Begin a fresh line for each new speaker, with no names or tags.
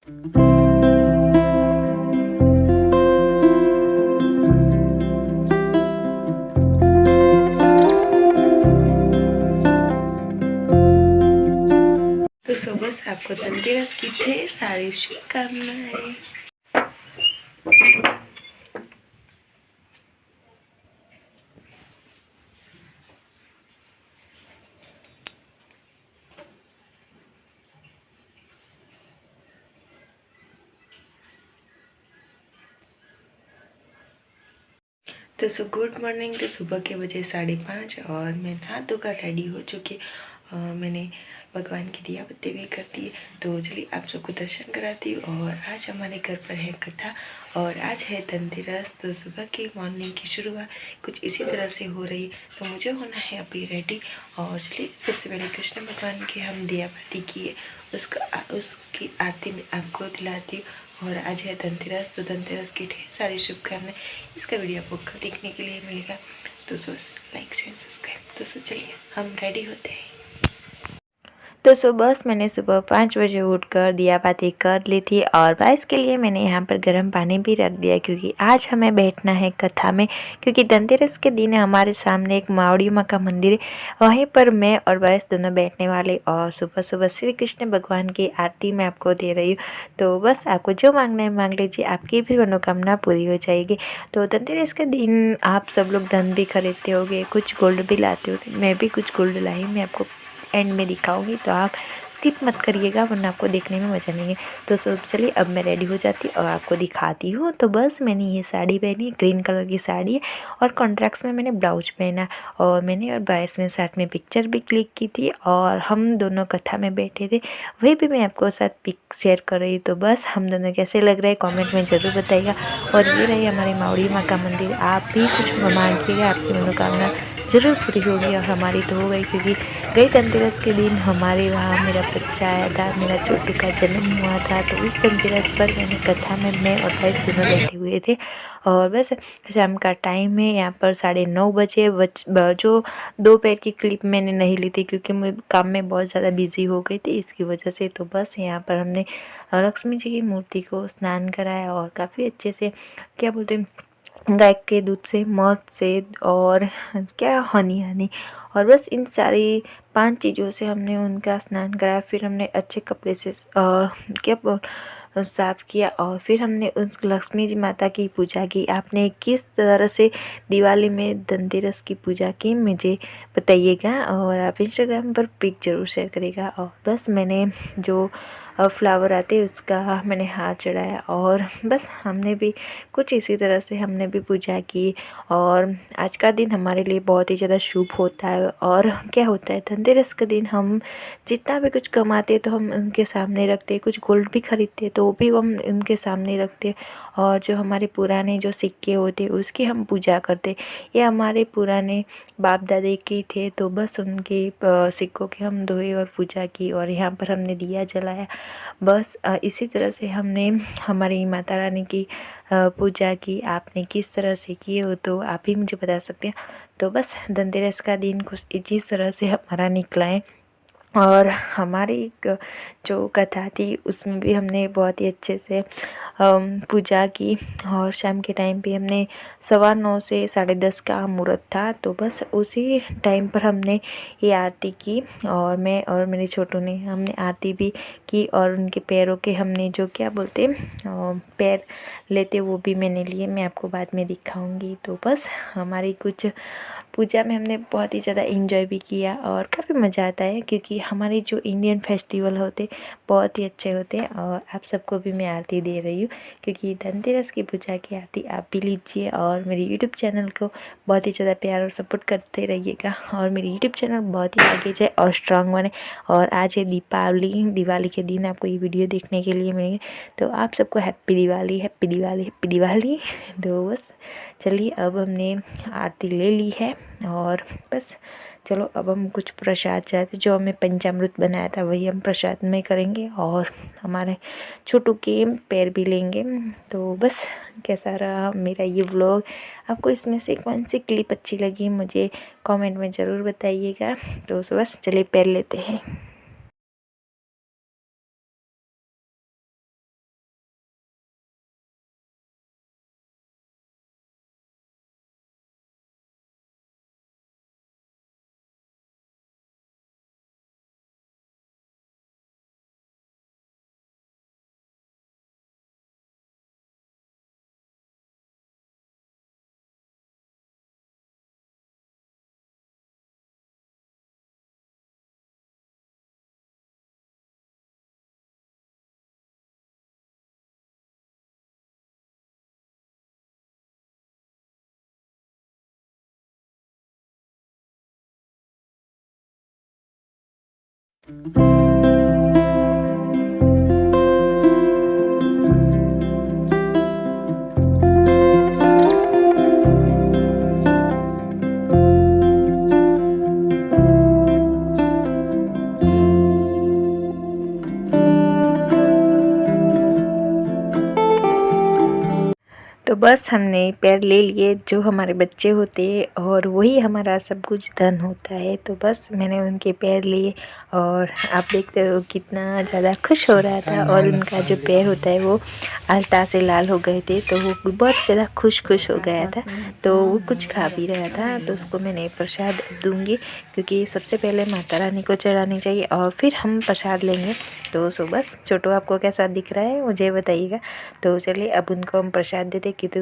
तो सुबह आपको धनतेरस की ढेर सारी शुभकामनाएं। तो गुड मॉर्निंग। तो सुबह के बजे 5:30 और मैं नहा धोकर रेडी हो चुकी। मैंने भगवान की दिया बत्ती भी कर दी। तो चलिए आप सबको दर्शन कराती हूँ। और आज हमारे घर पर है कथा और आज है धनतेरस। तो सुबह की मॉर्निंग की शुरुआत कुछ इसी तरह से हो रही है। तो मुझे होना है अभी रेडी। और चलिए सबसे पहले कृष्ण भगवान की हम दिया बत्ती किए, उसकी आरती में आपको दिलाती हूँ। और आज है धनतेरस। तो धनतेरस की ढेर सारी शुभकामनाएं। इसका वीडियो आपको कल देखने के लिए मिलेगा। तो लाइक शेयर सब्सक्राइब। तो चलिए हम रेडी होते हैं। तो बस मैंने सुबह 5 बजे उठकर दिया बाती कर ली थी। और बाइस के लिए मैंने यहाँ पर गर्म पानी भी रख दिया क्योंकि आज हमें बैठना है कथा में। क्योंकि धनतेरस के दिन हमारे सामने एक मावड़ी माँ का मंदिर है, वहीं पर मैं और बाइस दोनों बैठने वाले। और सुबह सुबह श्री कृष्ण भगवान की आरती मैं आपको दे रही हूँ। तो बस आपको जो मांगना है मांग लीजिए, आपकी भी मनोकामना पूरी हो जाएगी। तो धनतेरस के दिन आप सब लोग धन भी खरीदते होगे, कुछ गोल्ड भी लाते होगे। मैं भी कुछ गोल्ड लाई, मैं आपको एंड में दिखाऊंगी। तो आप स्किप मत करिएगा वरना आपको देखने में मज़ा नहीं है। तो चलिए अब मैं रेडी हो जाती और आपको दिखाती हूँ। तो बस मैंने ये साड़ी पहनी, ग्रीन कलर की साड़ी है और कॉन्ट्रास्ट में मैंने ब्लाउज पहना। और मैंने और बाइस में साथ में पिक्चर भी क्लिक की थी और हम दोनों कथा में बैठे थे, वही भी मैं आपको साथ पिक शेयर कर रही। तो बस हम दोनों कैसे लग रहे हैं कॉमेंट में ज़रूर बताइएगा। और ये रही हमारी मावड़ी माँ का मंदिर। आप भी कुछ मांगिएगा, आपकी मनोकामना ज़रूर पूरी होगी। और हमारी तो हो गई क्योंकि गई धनतेरस के दिन हमारे वहाँ मेरा बच्चा आया था, मेरा छोटू का जन्म हुआ था। तो इस धनतेरस पर मैंने कथा में मैं और भाई दोनों बैठे हुए थे। और बस शाम का टाइम है, यहाँ पर 9:30 बजे। जो दोपहर की क्लिप मैंने नहीं ली थी क्योंकि मैं काम में बहुत ज़्यादा बिजी हो गई थी इसकी वजह से। तो बस यहाँ पर हमने लक्ष्मी जी की मूर्ति को स्नान कराया और काफ़ी अच्छे से, क्या बोलते हैं, गाय के दूध से, मध से और क्या हनी और बस इन सारी 5 चीज़ों से हमने उनका स्नान कराया। फिर हमने अच्छे कपड़े से साफ़ किया और फिर हमने उस लक्ष्मी जी माता की पूजा की। आपने किस तरह से दिवाली में धनतेरस की पूजा की मुझे बताइएगा और आप इंस्टाग्राम पर पिक ज़रूर शेयर करिएगा। और बस मैंने जो फ्लावर आते उसका मैंने हार चढ़ाया और बस हमने भी कुछ इसी तरह से हमने भी पूजा की। और आज का दिन हमारे लिए बहुत ही ज़्यादा शुभ होता है। और क्या होता है धनतेरस के दिन हम जितना भी कुछ कमाते तो हम उनके सामने रखते, कुछ गोल्ड भी खरीदते तो भी हम उनके सामने रखते। और जो हमारे पुराने जो सिक्के होते उसकी हम पूजा करते। ये हमारे पुराने बाप दादे की थे तो बस उनके सिक्कों की हम धोए और पूजा की और यहाँ पर हमने दिया जलाया। बस इसी तरह से हमने हमारी माता रानी की पूजा की। आपने किस तरह से किए हो तो आप ही मुझे बता सकते हैं। तो बस धनतेरस का दिन कुछ इसी तरह से हमारा निकला है। और हमारी एक जो कथा थी उसमें भी हमने बहुत ही अच्छे से पूजा की। और शाम के टाइम पे हमने 9:15 से 10:30 का मुहूर्त था। तो बस उसी टाइम पर हमने ये आरती की और मैं और मेरे छोटू ने हमने आरती भी की। और उनके पैरों के हमने जो क्या बोलते पैर लेते वो भी मैंने लिए, मैं आपको बाद में दिखाऊंगी। तो बस हमारी कुछ पूजा में हमने बहुत ही ज़्यादा एंजॉय भी किया और काफ़ी मज़ा आता है क्योंकि हमारे जो इंडियन फेस्टिवल होते बहुत ही अच्छे होते हैं। और आप सबको भी मैं आरती दे रही हूँ क्योंकि धनतेरस की पूजा की आरती आप भी लीजिए। और मेरे यूट्यूब चैनल को बहुत ही ज़्यादा प्यार और सपोर्ट करते रहिएगा और मेरी यूट्यूब चैनल बहुत ही आगे जाए और स्ट्रांग बने। और आज है दिवाली के दिन आपको ये वीडियो देखने के लिए मिलेंगे। तो आप सबको happy Diwali, happy Diwali, happy Diwali. तो बस चलिए अब हमने आरती ले ली है और बस चलो अब हम कुछ प्रसाद चाहते जो हमें पंचामृत बनाया था वही हम प्रसाद में करेंगे और हमारे छोटू के पैर भी लेंगे। तो बस कैसा रहा मेरा ये व्लॉग, आपको इसमें से कौन सी क्लिप अच्छी लगी मुझे कमेंट में ज़रूर बताइएगा। तो बस चलिए पैर लेते हैं। तो बस हमने पैर ले लिए जो हमारे बच्चे होते हैं और वही हमारा सब कुछ धन होता है। तो बस मैंने उनके पैर लिए और आप देखते हो कितना ज़्यादा खुश हो रहा था। और उनका जो पैर होता है वो अलता से लाल हो गए थे, तो वो बहुत ज़्यादा खुश हो गया था। तो वो कुछ खा भी रहा था, तो उसको मैंने प्रसाद दूंगी क्योंकि सबसे पहले माता रानी को चढ़ानी चाहिए और फिर हम प्रसाद लेंगे। तो बस छोटू आपको कैसा दिख रहा है मुझे बताइएगा। तो चलिए अब उनको हम प्रसाद देते